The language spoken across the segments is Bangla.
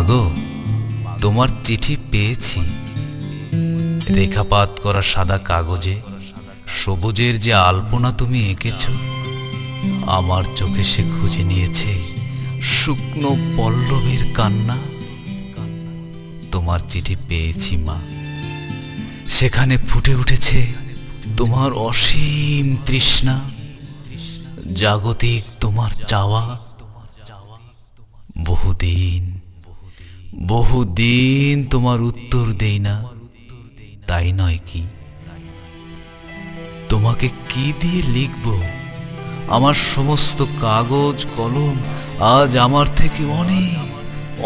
মাগো, তোমার চিঠি পেয়েছি। রেখাপাত করা সাদা কাগজে সবুজের যে আলপনা তুমি এঁকেছ, আমার চোখে সে খুঁজে নিয়েছে শুকনো পল্লবের কান্না। তোমার চিঠি পেয়েছি মা, সেখানে ফুটে উঠেছে তোমার অসীম তৃষ্ণা, জাগতিক তোমার চাওয়া। বহুদিন বহুদিন তোমার উত্তর দেই না, তাই নয় কি? তোমাকে কি দিয়ে লিখব? আমার সমস্ত কাগজ কলম আজ আমার থেকে অনেক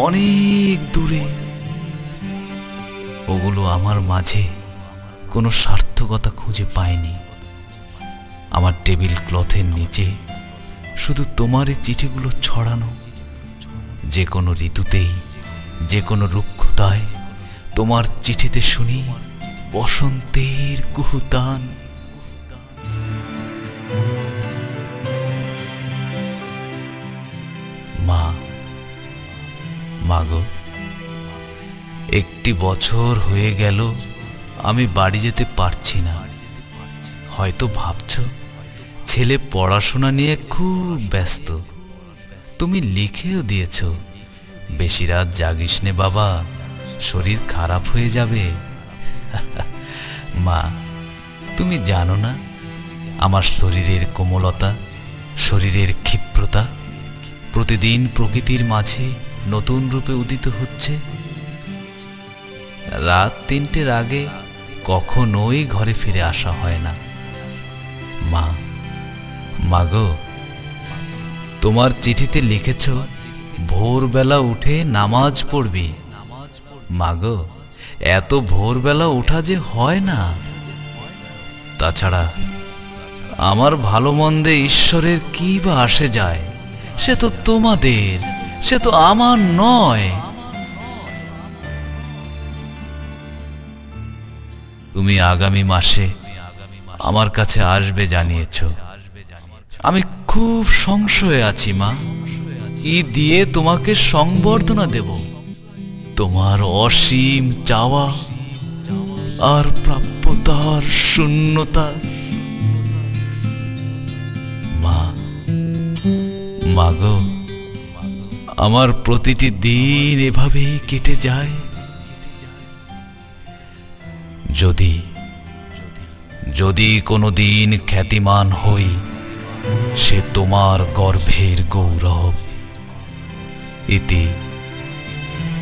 অনেক দূরে। ওগুলো আমার মাঝে কোনো সার্থকতা খুঁজে পায়নি। আমার টেবিল ক্লথের নিচে শুধু তোমার এই চিঠিগুলো ছড়ানো। যে কোনো ঋতুতেই, যে কোনো রুক্ষতায় তোমার চিঠিতে শুনি বসন্তের কুহুতান। মা, মাগো, একটি বছর হয়ে গেল আমি বাড়ি যেতে পারছি না। হয়তো ভাবছ ছেলে পড়াশোনা নিয়ে খুব ব্যস্ত। তুমি লিখেও দিয়েছ, বেশি রাত জাগিস নে বাবা, শরীর খারাপ হয়ে যাবে। মা, তুমি জানো না আমার শরীরের কোমলতা, শরীরের ক্ষিপ্রতা প্রতিদিন প্রকৃতির মাঝে নতুন রূপে উদিত হচ্ছে। রাত ৩টের আগে কখনোই ঘরে ফিরে আসা হয় না। মা, মাগো, তোমার চিঠিতে লিখেছ ভোরবেলা উঠে নামাজ পড়বি। মাগো, এত ভোরবেলা ওঠা যে হয় না। তাছাড়া আমার ভালো মন্দে ঈশ্বরের কি বা আসে যায়? সে তো তোমাদের, সে তো আমার নয়। তুমি আগামী মাসে আমার কাছে আসবে জানিয়েছ। আমি খুব সংশয়ে আছি মা, কি দিয়ে তোমাকে সংবর্ধনা দেব? তোমার অসীম চাওয়া আর প্রাপ্যতার শূন্যতা। মা, মাগো, আমার প্রতিটি দিন এভাবেই কেটে যায়। যদি যদি কোনোদিন খ্যাতিমান হই, সে তোমার গর্ভের গৌরব। ইতি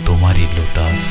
তোমারই লোটাস।